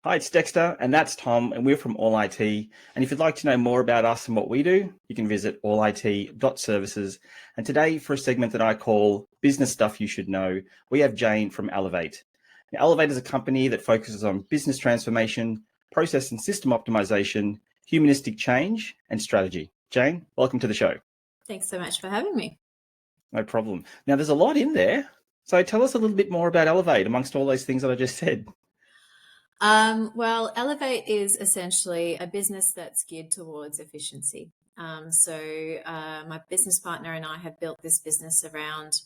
Hi, it's Dexter, and that's Tom, and we're from All I.T. And if you'd like to know more about us and what we do, you can visit allit.services. And today, for a segment that I call Business Stuff You Should Know, we have Jane from Allivate. Now, Allivate is a company that focuses on business transformation, process and system optimization, humanistic change, and strategy. Jane, welcome to the show. Thanks so much for having me. No problem. Now, there's a lot in there. So tell us a little bit more about Allivate amongst all those things that I just said. Well, Allivate is essentially a business that's geared towards efficiency. My business partner and I have built this business around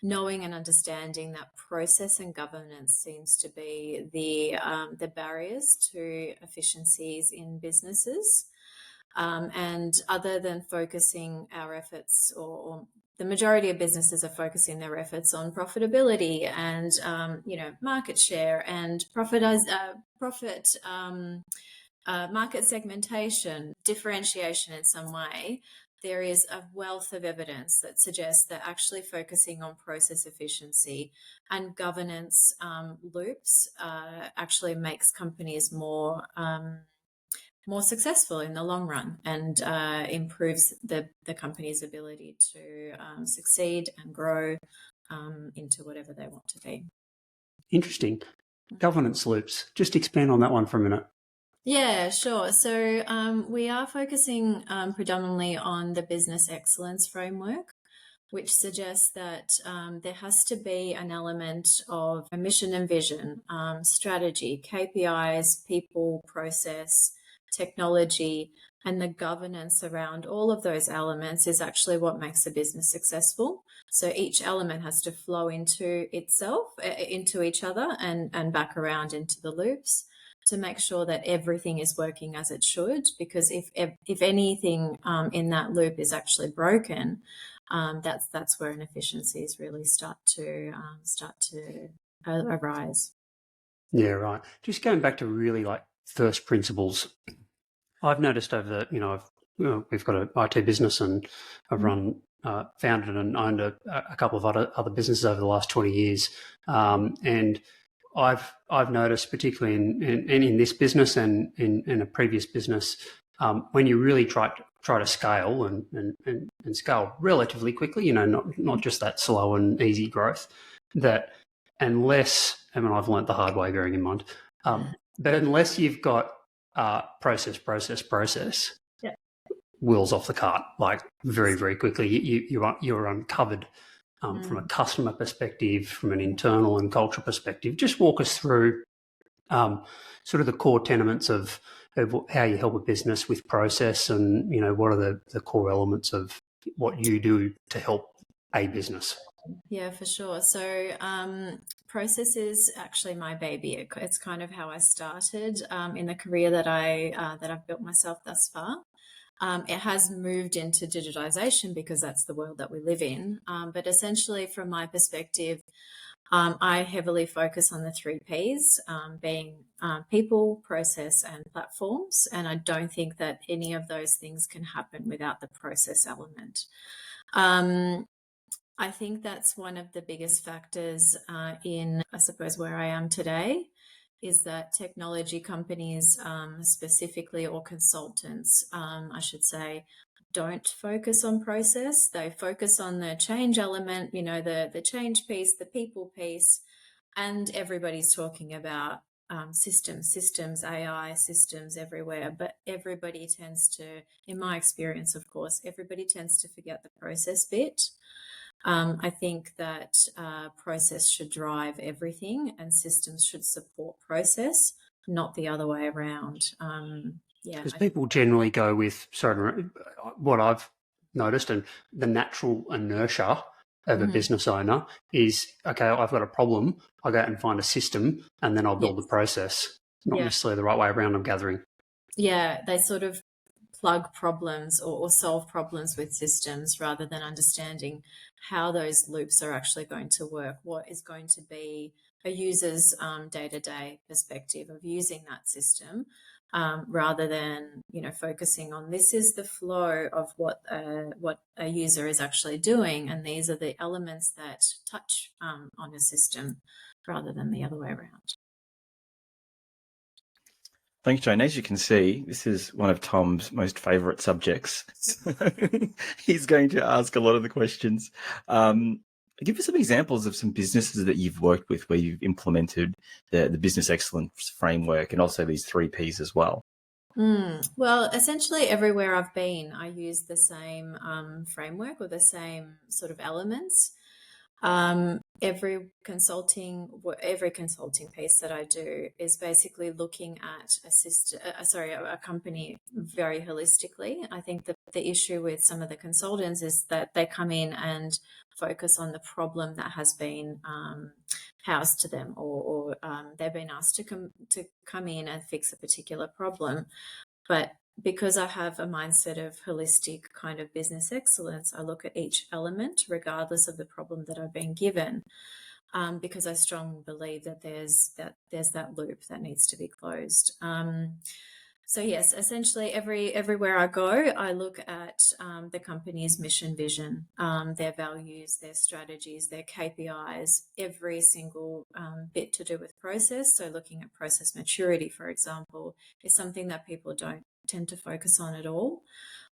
knowing and understanding that process and governance seems to be the barriers to efficiencies in businesses. And other than focusing our efforts, or the majority of businesses are focusing their efforts on profitability and market share and market segmentation, differentiation in some way. There is a wealth of evidence that suggests that actually focusing on process efficiency and governance loops actually makes companies more successful in the long run and improves the company's ability to succeed and grow into whatever they want to be. Interesting. Governance loops. Just expand on that one for a minute. Yeah, sure. So we are focusing predominantly on the business excellence framework, which suggests that there has to be an element of a mission and vision, strategy, KPIs, people, process, technology, and the governance around all of those elements is actually what makes a business successful. So each element has to flow into itself, into each other, and back around into the loops to make sure that everything is working as it should. Because if anything in that loop is actually broken, that's where inefficiencies really start to arise. Yeah, right. Just going back to really like first principles, I've noticed over the, we've got an IT business, and I've founded and owned a couple of other businesses over the last 20 years, and I've noticed, particularly in this business and in a previous business, when you really try to scale and scale relatively quickly, not just that slow and easy growth, that unless, I mean, I've learnt the hard way, bearing in mind, but unless you've got process, yeah, wheels off the cart, like very, very quickly, you're uncovered. From a customer perspective, from an internal and cultural perspective. Just walk us through sort of the core tenements of how you help a business with process, and what are the core elements of what you do to help a business. Yeah, for sure. So process is actually my baby. It's kind of how I started in the career that I've built myself thus far. It has moved into digitization because that's the world that we live in. But essentially, from my perspective, I heavily focus on the 3 Ps, being people, process, and platforms. And I don't think that any of those things can happen without the process element. I think that's one of the biggest factors in, I suppose, where I am today, is that technology companies specifically, or consultants, I should say, don't focus on process. They focus on the change element, the change piece, the people piece, and everybody's talking about systems, AI systems everywhere. But everybody tends to, in my experience, of course, everybody tends to forget the process bit. I think that process should drive everything, and systems should support process, not the other way around. Because people generally go with, what I've noticed, and the natural inertia of a business owner is, okay, I've got a problem, I'll go out and find a system, and then I'll build the process. Not necessarily the right way around, I'm gathering. Yeah, they sort of plug problems or solve problems with systems rather than understanding how those loops are actually going to work, what is going to be a user's day-to-day perspective of using that system, rather than focusing on this is the flow of what a user is actually doing, and these are the elements that touch on a system, rather than the other way around. Thanks, Jane. As you can see, this is one of Tom's most favourite subjects. So he's going to ask a lot of the questions. Give us some examples of some businesses that you've worked with where you've implemented the business excellence framework and also these 3Ps as well. Well, essentially everywhere I've been, I use the same framework or the same sort of elements. Every consulting piece that I do is basically looking at a company very holistically. I think the issue with some of the consultants is that they come in and focus on the problem that has been housed to them, or they've been asked to come in and fix a particular problem. But because I have a mindset of holistic kind of business excellence, I look at each element regardless of the problem that I've been given, because I strongly believe that there's that loop that needs to be closed. So yes, essentially everywhere I go, I look at the company's mission, vision, their values, their strategies, their KPIs, every single bit to do with process. So looking at process maturity, for example, is something that people don't tend to focus on at all.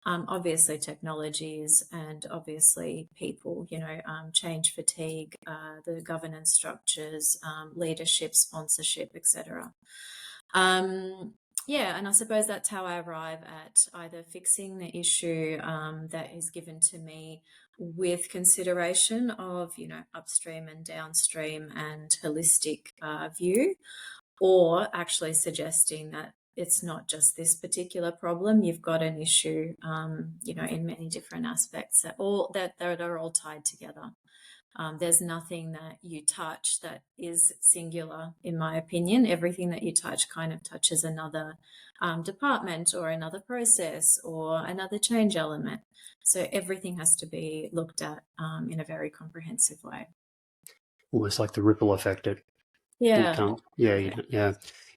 Obviously technologies and obviously people, change fatigue, the governance structures, leadership, sponsorship, etc. And I suppose that's how I arrive at either fixing the issue that is given to me with consideration of, upstream and downstream and holistic view, or actually suggesting that it's not just this particular problem. You've got an issue, in many different aspects that are all tied together. There's nothing that you touch that is singular, in my opinion. Everything that you touch kind of touches another department or another process or another change element. So everything has to be looked at in a very comprehensive way. Almost like the ripple effect. Yeah. Yeah.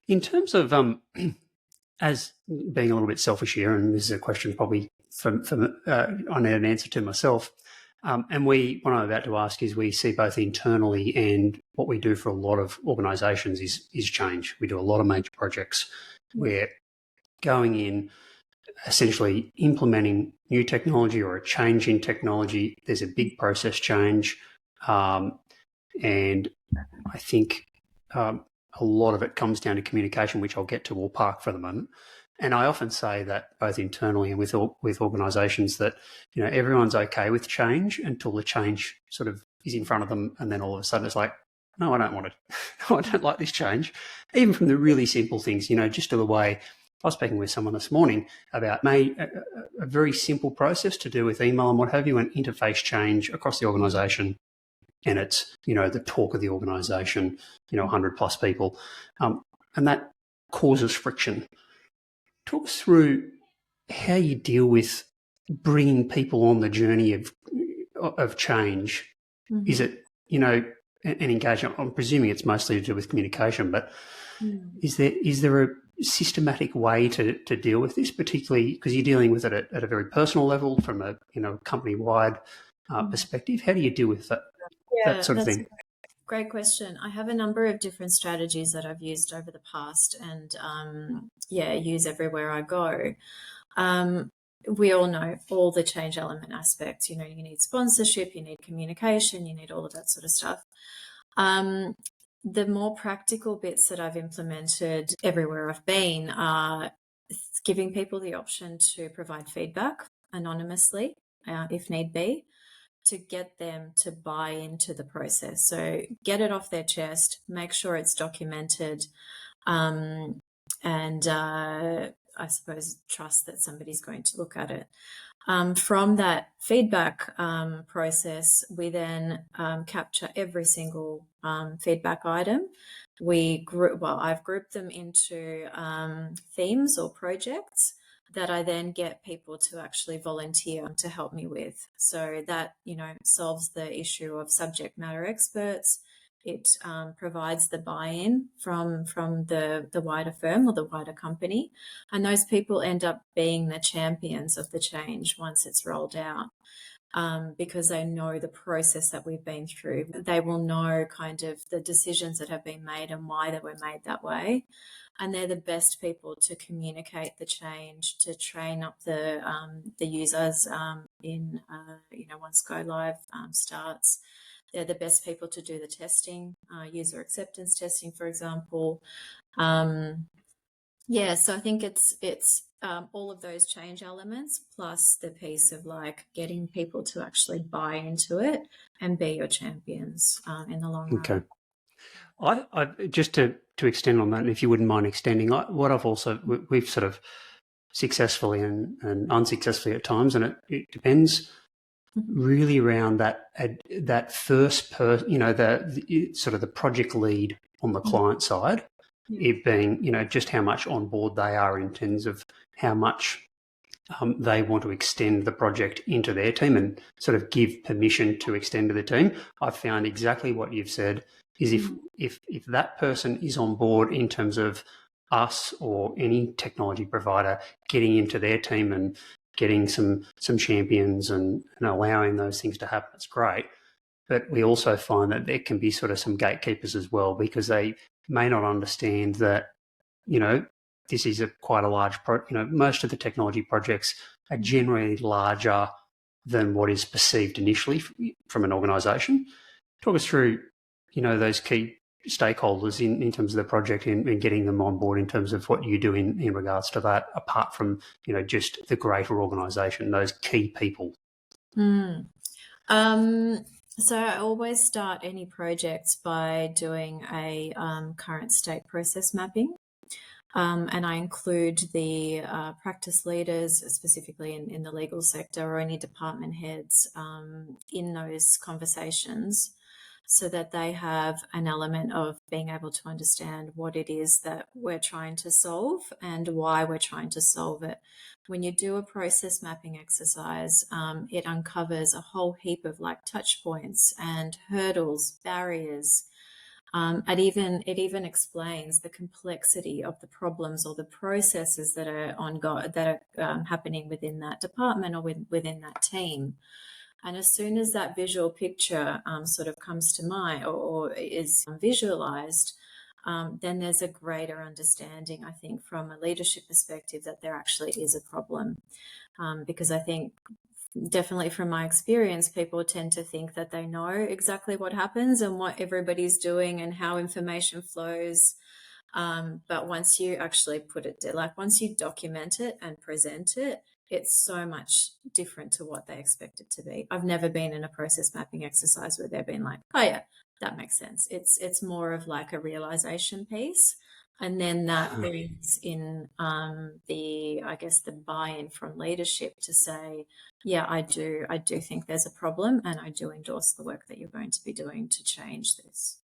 In terms of as being a little bit selfish here, and this is a question probably I need an answer to myself. And what I'm about to ask is, we see both internally and what we do for a lot of organisations is change. We do a lot of major projects. We're going in, essentially implementing new technology or a change in technology. There's a big process change, and I think a lot of it comes down to communication, which I'll get to. We'll park for the moment. And I often say that both internally and with organisations that, everyone's okay with change until the change sort of is in front of them, and then all of a sudden it's like, no, I don't want it. No, I don't like this change. Even from the really simple things, just to the way I was speaking with someone this morning about a very simple process to do with email and what have you, an interface change across the organisation. And it's, the talk of the organisation, 100 plus people. And that causes friction. Talk us through how you deal with bringing people on the journey of change. Mm-hmm. Is it, an engagement? I'm presuming it's mostly to do with communication, but is there a systematic way to deal with this, particularly because you're dealing with it at a very personal level from a company-wide perspective? How do you deal with that? Yeah, that sort of thing. Great question. I have a number of different strategies that I've used over the past and, use everywhere I go. We all know all the change element aspects. You need sponsorship, you need communication, you need all of that sort of stuff. The more practical bits that I've implemented everywhere I've been are giving people the option to provide feedback anonymously, if need be, to get them to buy into the process. So get it off their chest, make sure it's documented, and I suppose trust that somebody's going to look at it. From that feedback process, we then capture every single feedback item. I've grouped them into themes or projects that I then get people to actually volunteer to help me with. So that, solves the issue of subject matter experts. It provides the buy-in from the wider firm or the wider company. And those people end up being the champions of the change once it's rolled out. Because they know the process that we've been through. They will know kind of the decisions that have been made and why they were made that way. and they're the best people to communicate the change, to train up the users once go live starts. They're the best people to do the testing, user acceptance testing, for example. So I think it's all of those change elements plus the piece of like getting people to actually buy into it and be your champions in the long run. Okay. I just to extend on that, and if you wouldn't mind extending, what I've also we've sort of successfully and unsuccessfully at times, and it depends really around that first the sort of the project lead on the client side, it being just how much on board they are in terms of how much they want to extend the project into their team and sort of give permission to extend to the team. I've found exactly what you've said is if that person is on board in terms of us or any technology provider getting into their team and getting some champions and allowing those things to happen, it's great. But we also find that there can be sort of some gatekeepers as well, because they may not understand that, this is quite a large most of the technology projects are generally larger than what is perceived initially from an organisation. Talk us through, those key stakeholders in terms of the project and getting them on board in terms of what you do in regards to that, apart from, just the greater organisation, those key people. So I always start any projects by doing a current state process mapping. And I include the practice leaders, specifically in the legal sector, or any department heads in those conversations, so that they have an element of being able to understand what it is that we're trying to solve and why we're trying to solve it. When you do a process mapping exercise, it uncovers a whole heap of like touch points and hurdles, barriers. It even explains the complexity of the problems or the processes that are happening within that department or within that team. And as soon as that visual picture sort of comes to mind or is visualized, then there's a greater understanding, I think, from a leadership perspective that there actually is a problem. Because I think definitely from my experience, people tend to think that they know exactly what happens and what everybody's doing and how information flows. But once you actually once you document it and present it, it's so much different to what they expect it to be. I've never been in a process mapping exercise where they've been like, oh yeah, that makes sense. It's more of like a realization piece. And then that brings in the buy-in from leadership to say, yeah, I do think there's a problem, and I do endorse the work that you're going to be doing to change this.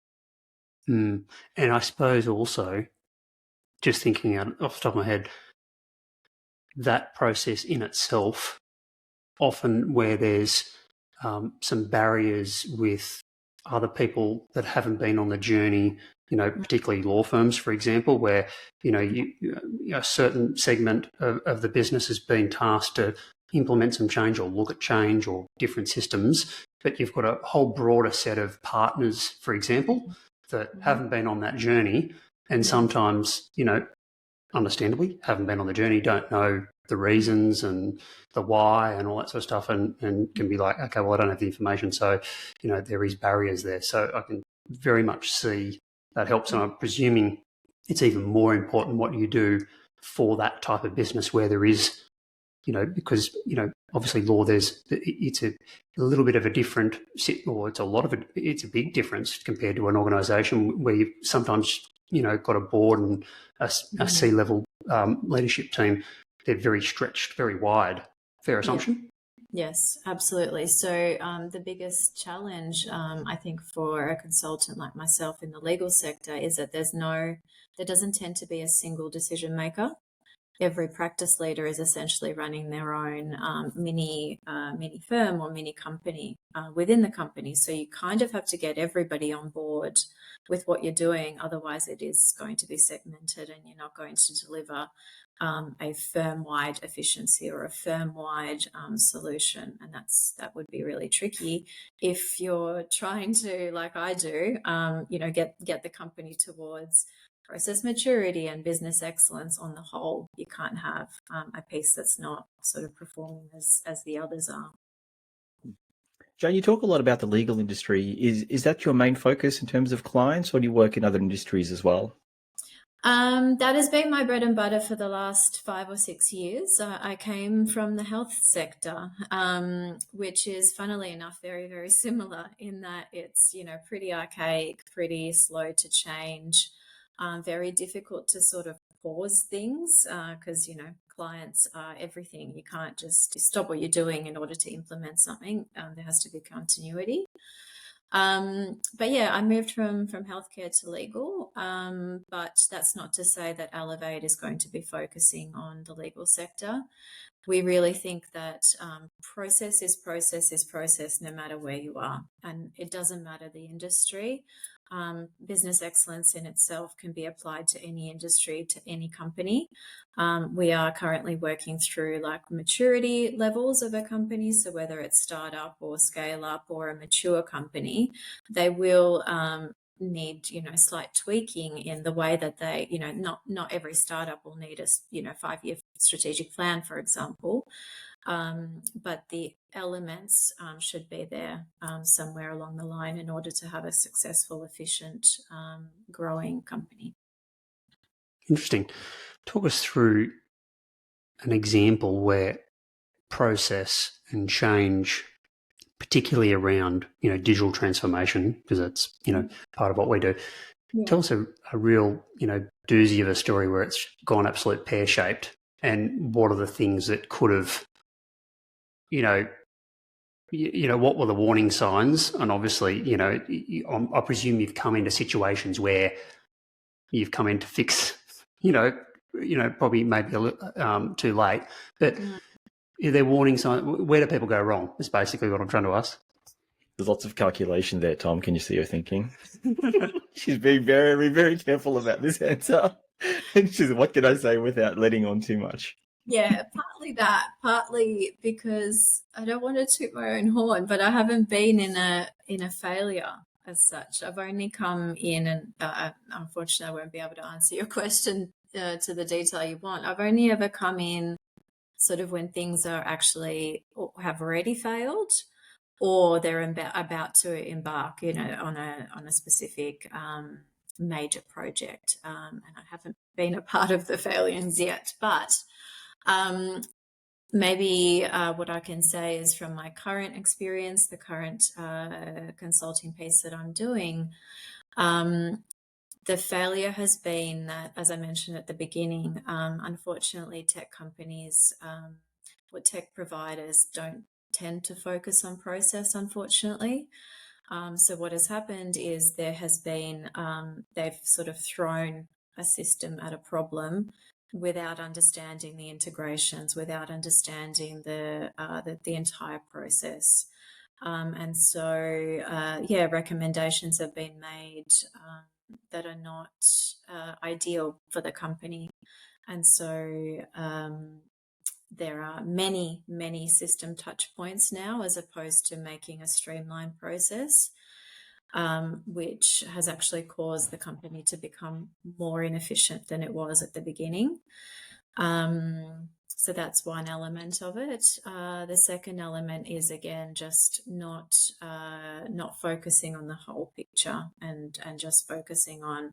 And I suppose also, just thinking out off the top of my head, that process in itself, often where there's some barriers with other people that haven't been on the journey, particularly law firms, for example, where, a certain segment of the business has been tasked to implement some change or look at change or different systems, but you've got a whole broader set of partners, for example, that haven't been on that journey and sometimes, understandably haven't been on the journey, don't know the reasons and the why and all that sort of stuff, and can be like, okay, well, I don't have the information. So, there is barriers there. So I can very much see that helps. And I'm presuming it's even more important what you do for that type of business where there is, because, obviously law, it's a little bit of a different, or it's a big difference compared to an organisation where you've sometimes, got a board and a C-level leadership team. They're very stretched, very wide. Fair assumption? Yes, absolutely. So the biggest challenge, I think, for a consultant like myself in the legal sector is that there doesn't tend to be a single decision maker. Every practice leader is essentially running their own mini firm or mini company within the company. So you kind of have to get everybody on board with what you're doing. Otherwise, it is going to be segmented and you're not going to deliver a firm-wide efficiency or a firm-wide solution. And that would be really tricky if you're trying to, like I do, get the company towards process maturity and business excellence on the whole. You can't have a piece that's not sort of performing as the others are. Jane, you talk a lot about the legal industry. Is that your main focus in terms of clients, or do you work in other industries as well? That has been my bread and butter for the last 5 or 6 years. I came from the health sector, which is, funnily enough, very, very similar in that it's, pretty archaic, pretty slow to change, very difficult to sort of pause things because, clients are everything. You can't just stop what you're doing in order to implement something. There has to be continuity. But yeah, I moved from healthcare to legal, but that's not to say that Allivate is going to be focusing on the legal sector. We really think that process is process no matter where you are, and it doesn't matter the industry. Business excellence in itself can be applied to any industry, to any company. We are currently working through like maturity levels of a company. So whether it's startup or scale up or a mature company, they will need, slight tweaking in the way that they, not every startup will need a, 5-year strategic plan, for example. But the elements should be there somewhere along the line in order to have a successful, efficient, growing company. Interesting. Talk us through an example where process and change, particularly around, digital transformation, because that's, part of what we do. Yeah. Tell us a real, doozy of a story where it's gone absolute pear-shaped, and what are the things that could have, what were the warning signs? And obviously, I presume you've come into situations where you've come in to fix, probably maybe a little too late. But are there warning signs? Where do people go wrong? Is basically what I'm trying to ask. There's lots of calculation there, Tom. Can you see her thinking? She's being very, very careful about this answer. And she's, what can I say without letting on too much? Yeah, partly that, partly because I don't want to toot my own horn, but I haven't been in a failure as such. I've only come in, and unfortunately I won't be able to answer your question to the detail you want. I've only ever come in sort of when things are actually have already failed, or they're about to embark, on a specific major project. And I haven't been a part of the failures yet, but maybe what I can say is from my current experience, the current consulting piece that I'm doing, the failure has been that, as I mentioned at the beginning, unfortunately, tech companies or tech providers don't tend to focus on process, unfortunately. So what has happened is there has been, they've sort of thrown a system at a problem without understanding the integrations, without understanding the entire process. And so, recommendations have been made that are not ideal for the company. And so there are many, many system touch points now, as opposed to making a streamlined process, which has actually caused the company to become more inefficient than it was at the beginning. So that's one element of it. The second element is, again, just not focusing on the whole picture and just focusing on,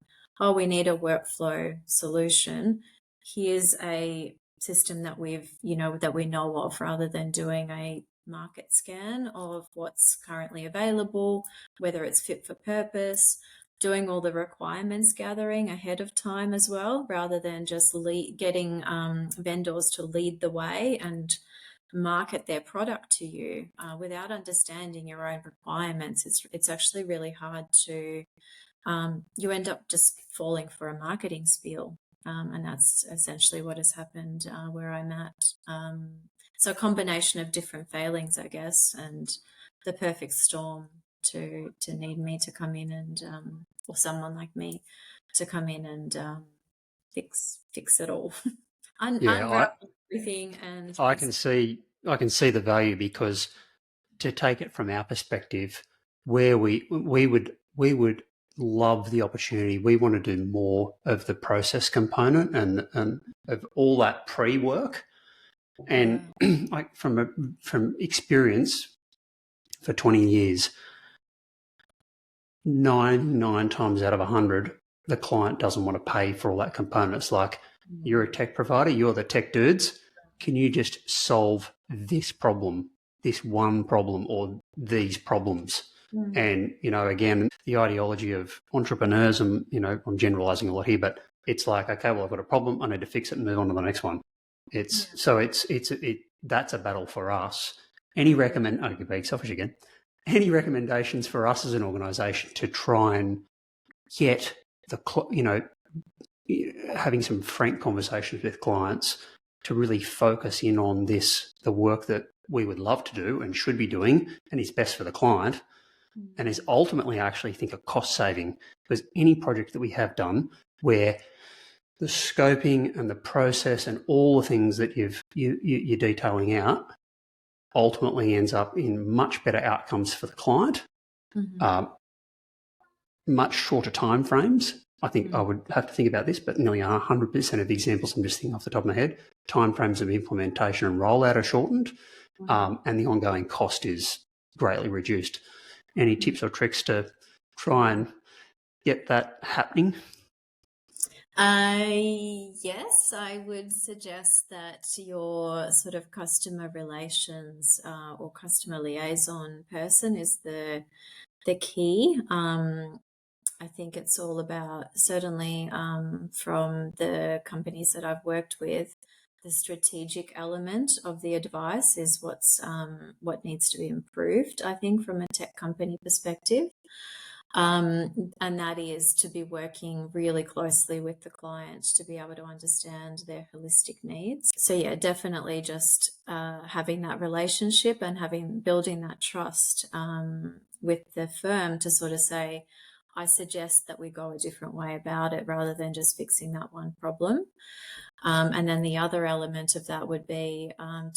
we need a workflow solution. Here's a system that we know of, rather than doing a market scan of what's currently available, whether it's fit for purpose, doing all the requirements gathering ahead of time as well, rather than just getting vendors to lead the way and market their product to you without understanding your own requirements. It's actually really hard to, you end up just falling for a marketing spiel. And that's essentially what has happened where I'm at. So a combination of different failings, I guess, and the perfect storm to need me to come in and, or someone like me to come in and fix it all, unravel everything. And I can see the value, because to take it from our perspective, where we would love the opportunity. We want to do more of the process component and of all that pre-work. And like from experience for 20 years, 9 times out of 100, the client doesn't want to pay for all that component. It's like, you're a tech provider, you're the tech dudes. Can you just solve this problem, this one problem, or these problems? And, again, the ideology of entrepreneurs, and, I'm generalizing a lot here, but it's like, okay, well, I've got a problem. I need to fix it and move on to the next one. That's a battle for us. I could be selfish again. Any recommendations for us as an organisation to try and get having some frank conversations with clients to really focus in on the work that we would love to do and should be doing and is best for the client, and is ultimately, I actually think, a cost saving, because any project that we have done where the scoping and the process and all the things that you're detailing out ultimately ends up in much better outcomes for the client, much shorter time frames. I think I would have to think about this, but nearly 100% of the examples I'm just thinking off the top of my head, time frames of implementation and rollout are shortened, and the ongoing cost is greatly reduced. Any tips or tricks to try and get that happening? Yes, I would suggest that your sort of customer relations or customer liaison person is the key. I think it's all about, certainly from the companies that I've worked with, the strategic element of the advice is what needs to be improved, I think, from a tech company perspective. And that is to be working really closely with the client to be able to understand their holistic needs. So yeah, definitely just having that relationship and building that trust with the firm to sort of say, I suggest that we go a different way about it rather than just fixing that one problem. And then the other element of that would be I'm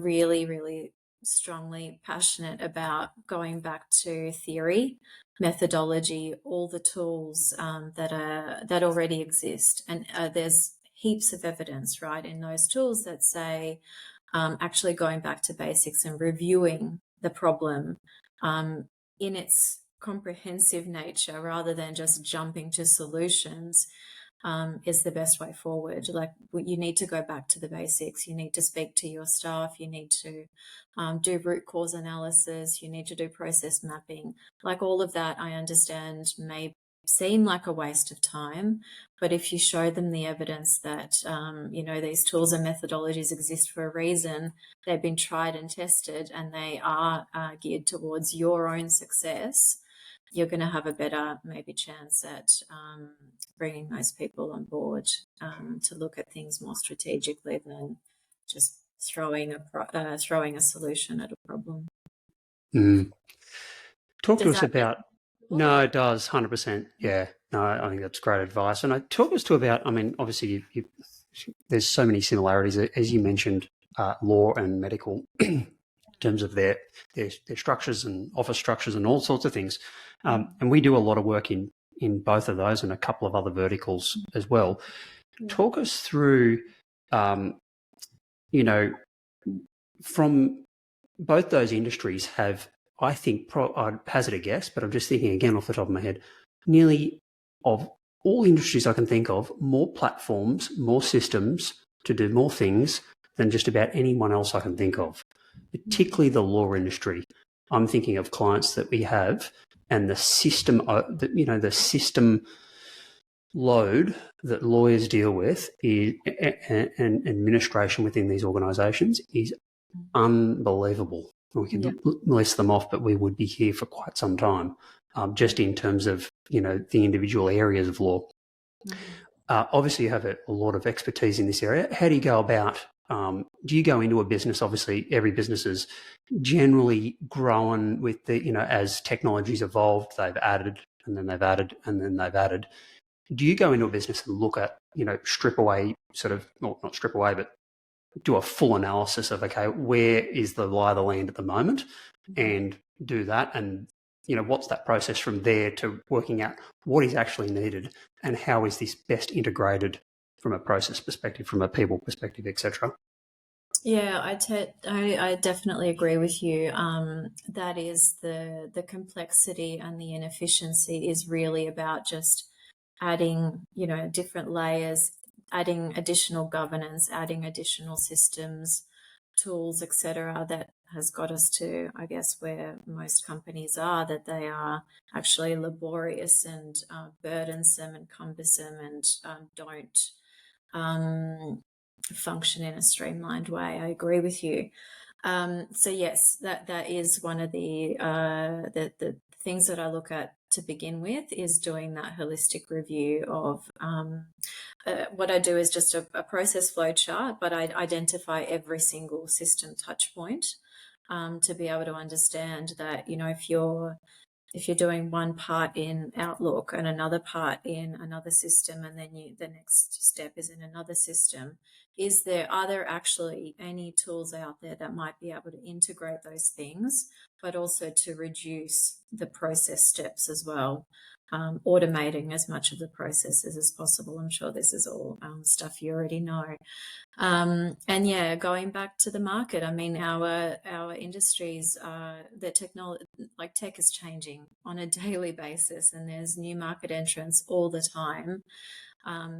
really, really strongly passionate about going back to theory, methodology, all the tools that already exist. And there's heaps of evidence, right, in those tools that say actually going back to basics and reviewing the problem in its comprehensive nature rather than just jumping to solutions is the best way forward. Like, you need to go back to the basics. You need to speak to your staff. You need to do root cause analysis. You need to do process mapping. Like, all of that, I understand may seem like a waste of time, but if you show them the evidence that these tools and methodologies exist for a reason, they've been tried and tested, and they are geared towards your own success, you're going to have a better maybe chance at bringing those people on board to look at things more strategically than just throwing a solution at a problem. Talk to us about. No, it does, 100%. Yeah, no, I think that's great advice. And talk us about. I mean, obviously, there's so many similarities, as you mentioned, law and medical, in terms of their structures and office structures and all sorts of things. And we do a lot of work in both of those and a couple of other verticals as well. Talk us through, from both those industries have, I think, I'd hazard a guess, but I'm just thinking again off the top of my head, nearly of all industries I can think of, more platforms, more systems to do more things than just about anyone else I can think of, particularly the law industry. I'm thinking of clients that we have, and the system, the system load that lawyers deal with and administration within these organisations is unbelievable. We can list them off, but we would be here for quite some time, just in terms of the individual areas of law. Obviously, you have a lot of expertise in this area. How do you go about? Do you go into a business? Obviously, every business is generally grown with as technology's evolved, they've added and then they've added and then they've added. Do you go into a business and look at, strip away, not strip away, but do a full analysis of, okay, where is the lie of the land at the moment, and do that, and what's that process from there to working out what is actually needed and how is this best integrated from a process perspective, from a people perspective, etc. Yeah, I definitely agree with you. That is the complexity and the inefficiency is really about just adding, different layers, adding additional governance, adding additional systems, tools, etc. That has got us to, I guess, where most companies are, that they are actually laborious and burdensome and cumbersome and don't function in a streamlined way. I agree with you. So yes, that is one of the things that I look at to begin with, is doing that holistic review of what I do is just a process flow chart, but I identify every single system touch point to be able to understand that, if you're doing one part in Outlook and another part in another system, and then the next step is in another system, are there actually any tools out there that might be able to integrate those things, but also to reduce the process steps as well, automating as much of the processes as possible. I'm sure this is all stuff you already know. And yeah, going back to the market, I mean, our industries, the technology, like tech, is changing on a daily basis, and there's new market entrants all the time.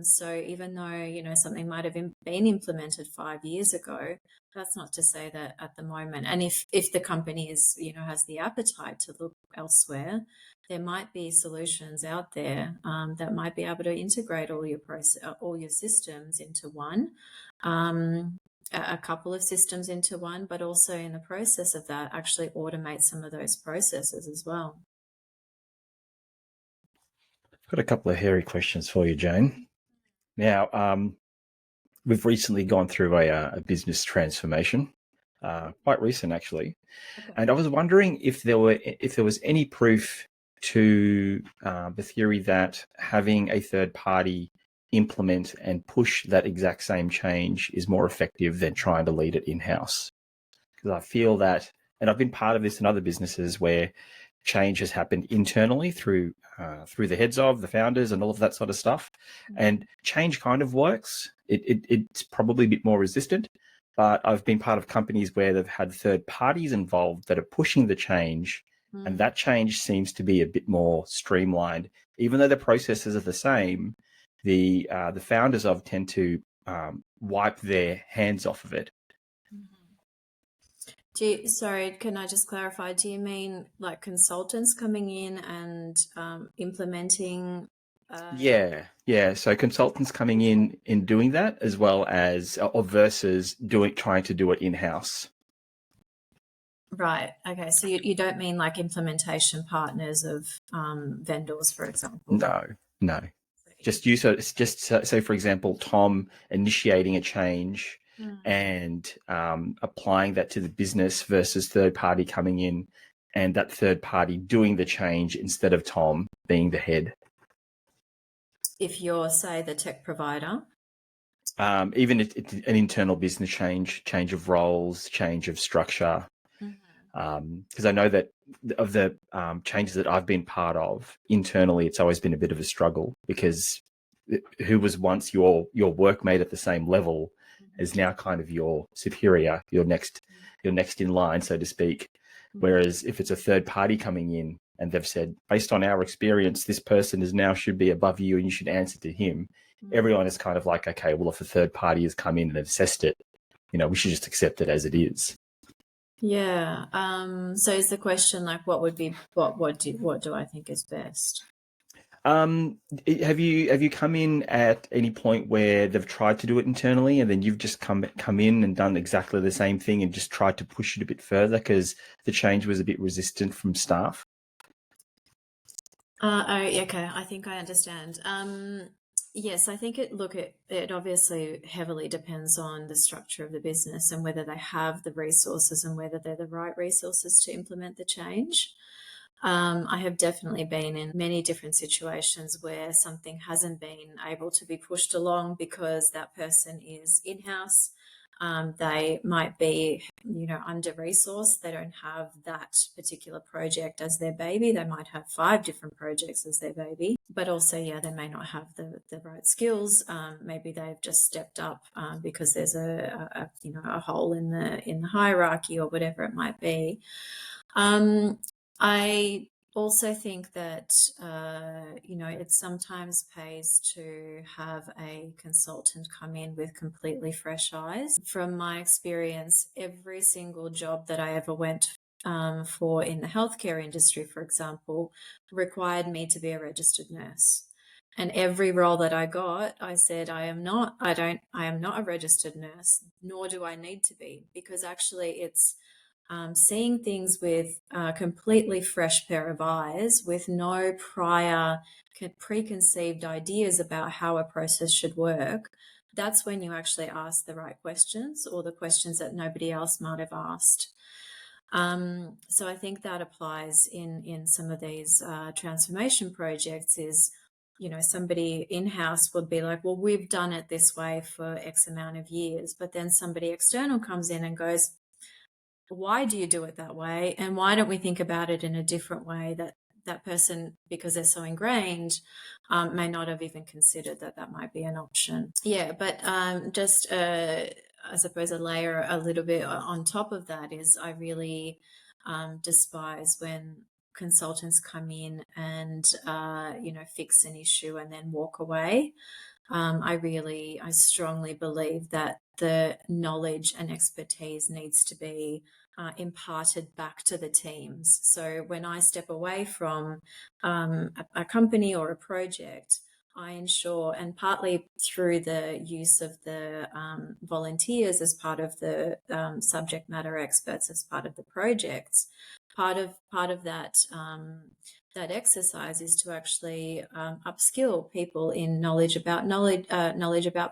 So even though, something might have been implemented 5 years ago, that's not to say that at the moment, and if the company is, has the appetite to look elsewhere, there might be solutions out there that might be able to integrate all your systems into one, a couple of systems into one, but also in the process of that, actually automate some of those processes as well. Got a couple of hairy questions for you, Jane. Now, we've recently gone through a business transformation, quite recent actually, Okay. and I was wondering if there was any proof to the theory that having a third party implement and push that exact same change is more effective than trying to lead it in-house. Because I feel that, and I've been part of this in other businesses where change has happened internally through the heads of the founders and all of that sort of stuff. And change kind of works. It's probably a bit more resistant, but I've been part of companies where they've had third parties involved that are pushing the change, and that change seems to be a bit more streamlined. Even though the processes are the same, the founders of tend to wipe their hands off of it. Sorry, can I just clarify? Do you mean like consultants coming in and implementing? Yeah. So consultants coming in doing that, as well as, or versus trying to do it in-house. Right. Okay. So you don't mean like implementation partners of vendors, for example? No. So for example, Tom initiating a change and applying that to the business versus third party coming in and that third party doing the change instead of Tom being the head. If you're, say, the tech provider? Even an internal business change of roles, change of structure. Because I know that of the changes that I've been part of internally, it's always been a bit of a struggle, because who was once your workmate at the same level is now kind of your superior, your next in line, so to speak. Whereas if it's a third party coming in and they've said, based on our experience, this person should be above you and you should answer to him, everyone is kind of like, okay, well, if a third party has come in and assessed it, we should just accept it as it is. Yeah. So is the question like, what do I think is best? Have you come in at any point where they've tried to do it internally and then you've just come in and done exactly the same thing and just tried to push it a bit further because the change was a bit resistant from staff? Okay, I think I understand. Yes, I think it obviously heavily depends on the structure of the business and whether they have the resources and whether they're the right resources to implement the change. I have definitely been in many different situations where something hasn't been able to be pushed along because that person is in-house, They might be, under-resourced. They don't have that particular project as their baby. They might have 5 different projects as their baby, but also, they may not have the right skills. Maybe they've just stepped up because there's a hole in the hierarchy or whatever it might be. I also think that, it sometimes pays to have a consultant come in with completely fresh eyes. From my experience, every single job that I ever went for in the healthcare industry, for example, required me to be a registered nurse. And every role that I got, I said, I am not a registered nurse, nor do I need to be, because actually it's seeing things with a completely fresh pair of eyes, with no prior preconceived ideas about how a process should work. That's when you actually ask the right questions, or the questions that nobody else might have asked. So I think that applies in some of these transformation projects. Is, somebody in-house would be like, well, we've done it this way for X amount of years, but then somebody external comes in and goes, why do you do it that way? And why don't we think about it in a different way? That person, because they're so ingrained, may not have even considered that might be an option. Yeah, but just I suppose a layer a little bit on top of that is, I really despise when consultants come in and fix an issue and then walk away. I strongly believe that the knowledge and expertise needs to be imparted back to the teams. So when I step away from a company or a project, I ensure, and partly through the use of the volunteers as part of the subject matter experts as part of the projects, part of that that exercise is to actually upskill people in knowledge about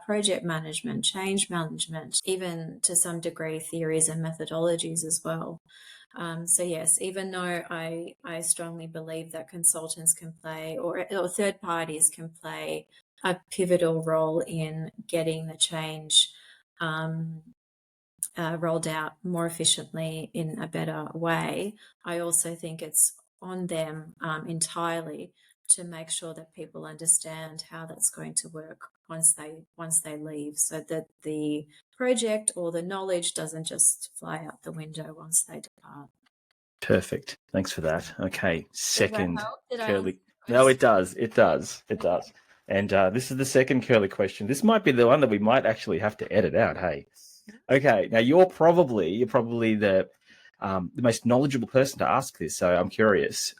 project management, change management, even to some degree theories and methodologies as well. So yes, even though I strongly believe that consultants can play, or third parties can play, a pivotal role in getting the change rolled out more efficiently in a better way, I also think it's on them entirely to make sure that people understand how that's going to work once they leave, so that the project or the knowledge doesn't just fly out the window once they depart. Perfect. Thanks for that. Okay, second curly. No, it does. And this is the second curly question. This might be the one that we might actually have to edit out. Hey. Okay. Now you're probably the most knowledgeable person to ask this. So I'm curious.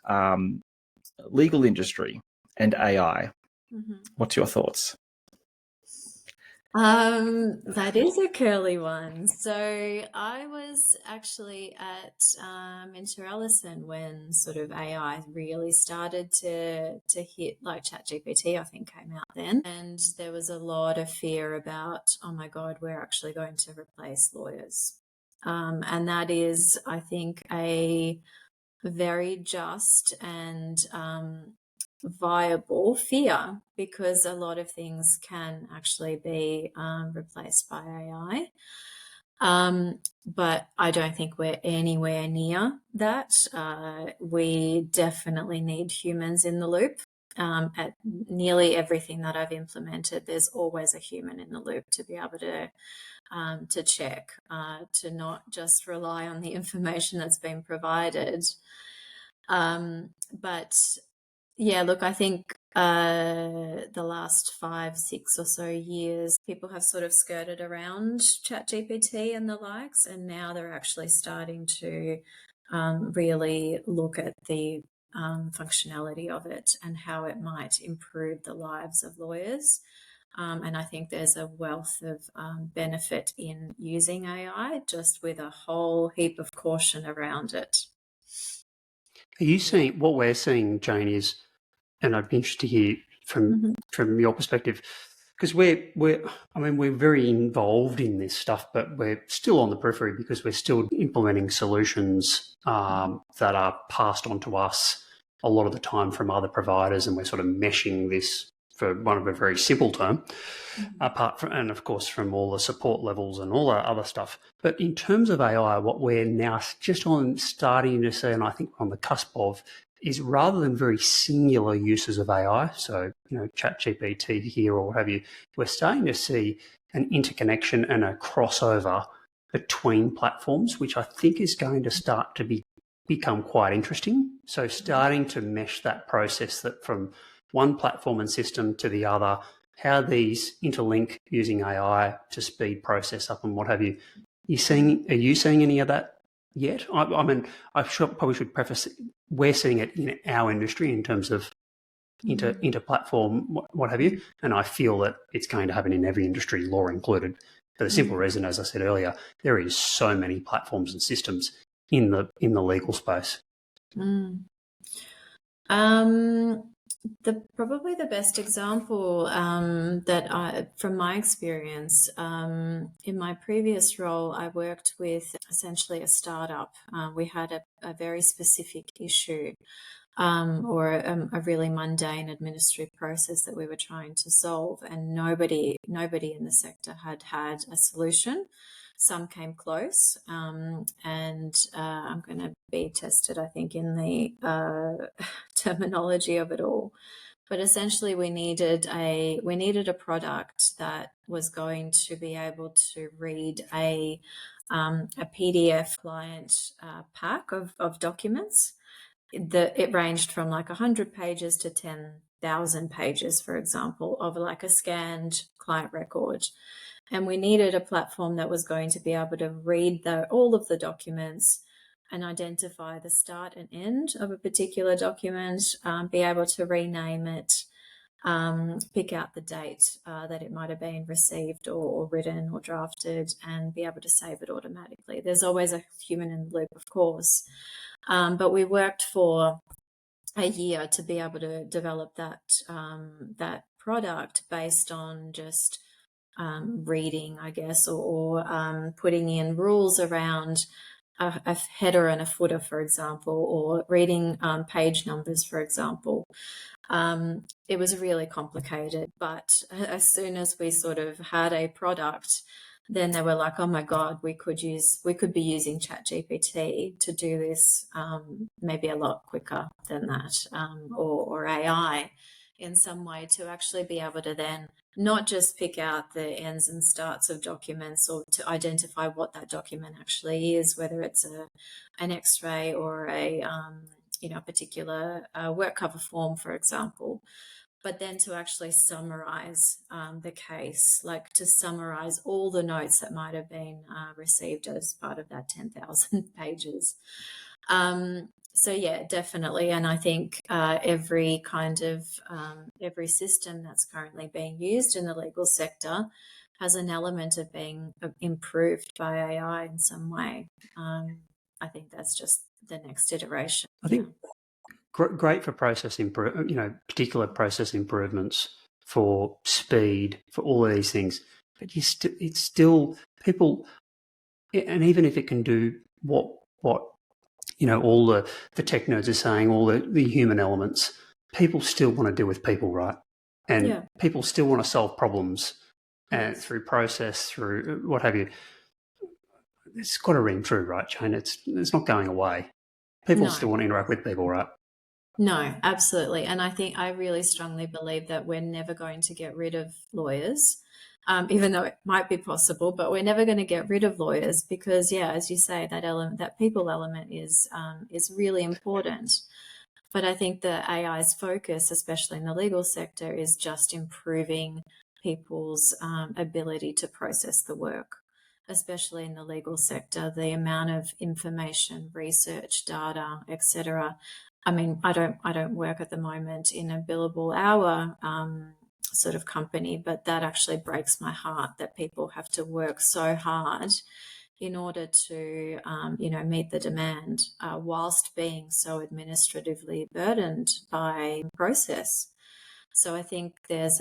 Legal industry and AI. Mm-hmm. What's your thoughts? That is a curly one. So I was actually at Inter-Ellison when sort of AI really started to hit, like ChatGPT, I think, came out then. And there was a lot of fear about, oh my God, we're actually going to replace lawyers. And that is, I think, a very just and viable fear, because a lot of things can actually be replaced by AI. But I don't think we're anywhere near that. We definitely need humans in the loop. At nearly everything that I've implemented, there's always a human in the loop to be able to check, to not just rely on the information that's been provided. But yeah, look, I think the last 5, 6 or so years, people have sort of skirted around ChatGPT and the likes, and now they're actually starting to really look at the functionality of it and how it might improve the lives of lawyers. And I think there's a wealth of benefit in using AI, just with a whole heap of caution around it. Are you seeing, what we're seeing, Jane, is, and I'd be interested to hear from your perspective, because we're very involved in this stuff, but we're still on the periphery because we're still implementing solutions that are passed on to us a lot of the time from other providers, and we're sort of meshing this for one of a very simple term, apart from, and of course from all the support levels and all that other stuff. But in terms of AI, what we're now just starting to see, and I think on the cusp of, is rather than very singular uses of AI, so ChatGPT here or what have you, we're starting to see an interconnection and a crossover between platforms, which I think is going to start to become quite interesting. So starting to mesh that process that from one platform and system to the other, how these interlink using AI to speed process up and what have you. Are you seeing any of that yet? I mean, probably should preface it, we're seeing it in our industry in terms of inter-platform, what have you, and I feel that it's going to happen in every industry, law included, for the simple reason, as I said earlier, there is so many platforms and systems in the legal space. Probably the best example from my experience, in my previous role, I worked with essentially a startup. We had a very specific issue, or a really mundane administrative process that we were trying to solve, and nobody in the sector had a solution. Some came close, and I'm going to be tested, I think, in the terminology of it all. But essentially, we needed a product that was going to be able to read a PDF client pack of documents. It ranged from like 100 pages to 10,000 pages, for example, of like a scanned client record. And we needed a platform that was going to be able to read all of the documents and identify the start and end of a particular document, be able to rename it, pick out the date that it might have been received or written or drafted, and be able to save it automatically. There's always a human in the loop, of course, but we worked for a year to be able to develop that product based on just reading, I guess, or putting in rules around a header and a footer, for example, or reading page numbers, for example. It was really complicated, but as soon as we sort of had a product, then they were like, oh my God, we could be using ChatGPT to do this maybe a lot quicker than that, or AI in some way, to actually be able to then not just pick out the ends and starts of documents, or to identify what that document actually is, whether it's an X-ray or a particular work cover form, for example, but then to actually summarize the case, like to summarize all the notes that might have been received as part of that 10,000 pages. So yeah, definitely. And I think every system that's currently being used in the legal sector has an element of being improved by AI in some way. I think that's just the next iteration. I think great for particular process improvements, for speed, for all of these things. But it's still people, and even if it can do what all the tech nerds are saying, all the human elements, people still want to deal with people, right? And people still want to solve problems, and through process, through what have you. It's got to ring true, right, Jane? It's not going away. People still want to interact with people, right? No, absolutely. And I really strongly believe that we're never going to get rid of lawyers, even though it might be possible, but we're never going to get rid of lawyers because, as you say, that people element is really important. But I think the AI's focus, especially in the legal sector, is just improving people's ability to process the work, especially in the legal sector, the amount of information, research, data, etc. I mean, I don't work at the moment in a billable hour sort of company, but that actually breaks my heart that people have to work so hard in order to, meet the demand whilst being so administratively burdened by process. So I think there's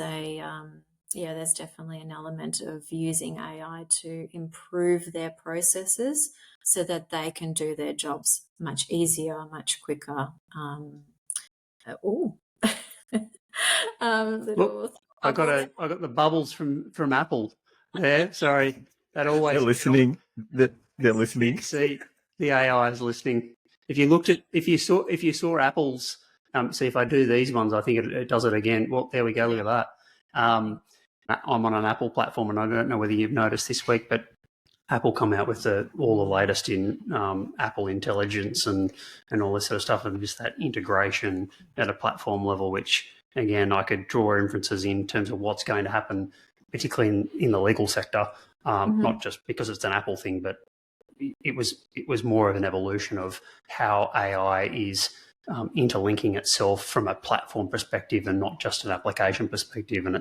there's definitely an element of using AI to improve their processes so that they can do their jobs much easier, much quicker. Little I got the bubbles from Apple there. Sorry, that always They're listening. They're listening. See, the AI is listening. If you saw Apple's, see if I do these ones, I think it does it again. Well, there we go. Look at that. I'm on an Apple platform, and I don't know whether you've noticed this week, but Apple come out with all the latest in Apple Intelligence and all this sort of stuff, and just that integration at a platform level, which, again, I could draw inferences in terms of what's going to happen, particularly in the legal sector, not just because it's an Apple thing, but it was more of an evolution of how AI is interlinking itself from a platform perspective and not just an application perspective, and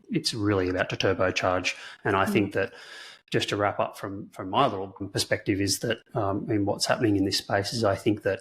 it's really about to turbocharge. And I think that, just to wrap up from my little perspective, is that what's happening in this space is, I think that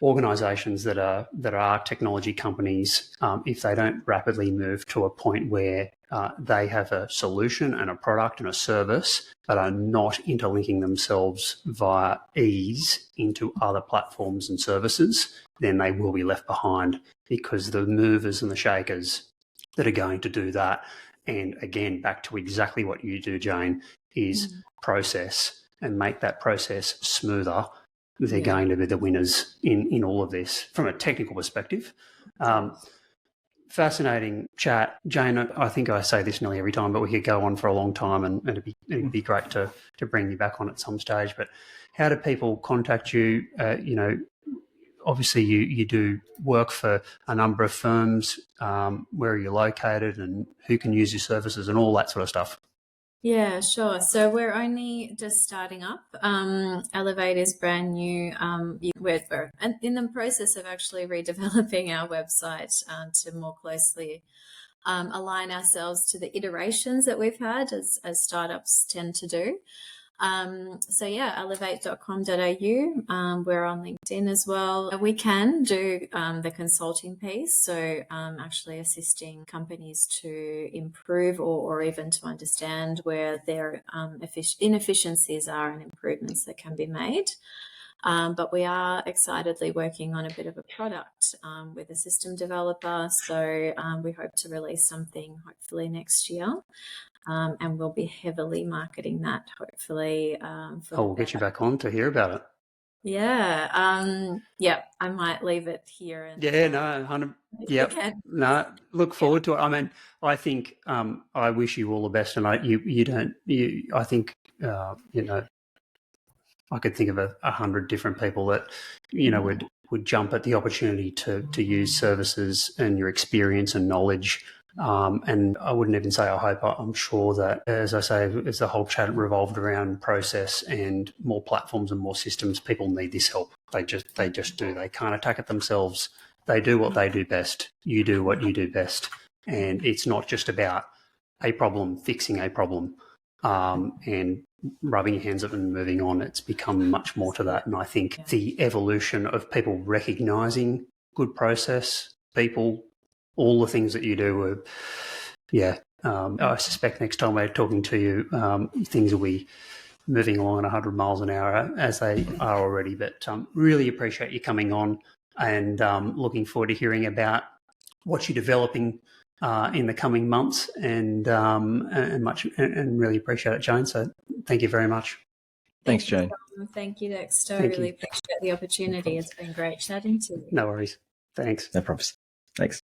organisations that are technology companies, if they don't rapidly move to a point where they have a solution and a product and a service but are not interlinking themselves via ease into other platforms and services, then they will be left behind, because the movers and the shakers that are going to do that, and again, back to exactly what you do, Jane, is process and make that process smoother. They're going to be the winners in all of this from a technical perspective. Fascinating chat, Jane. I think I say this nearly every time, but we could go on for a long time, and it'd be great to bring you back on at some stage. But how do people contact you? Obviously, you do work for a number of firms. Where are you located, and who can use your services, and all that sort of stuff? Yeah, sure. So we're only just starting up. Allivate is brand new. We're in the process of actually redeveloping our website to more closely align ourselves to the iterations that we've had, as startups tend to do. allivate.com.au. We're on LinkedIn as well. We can do the consulting piece, so actually assisting companies to improve or even to understand where their inefficiencies are and improvements that can be made. But we are excitedly working on a bit of a product with a system developer, so we hope to release something hopefully next year. And we'll be heavily marketing that, hopefully. We'll get you back on to hear about it. Yeah. I might leave it here. And, 100. Yeah. No, look forward to it. I mean, I think I wish you all the best, and I think I could think of 100 different people that would jump at the opportunity to use services and your experience and knowledge. And I wouldn't even say I hope, I'm sure that, as I say, as the whole chat revolved around process and more platforms and more systems, people need this help. They just do. They can't attack it themselves. They do what they do best. You do what you do best. And it's not just about a problem, fixing a problem, and rubbing your hands up and moving on. It's become much more to that. And I think the evolution of people recognising good process, people, all the things that you do I suspect next time we're talking to you, things will be moving along at 100 miles an hour as they are already. But really appreciate you coming on, and looking forward to hearing about what you're developing in the coming months, and really appreciate it, Jane. So thank you very much. Thanks, Jane. Thank you, Dexter. Really appreciate the opportunity. It's been great chatting to you. No worries. Thanks. No problems. Thanks.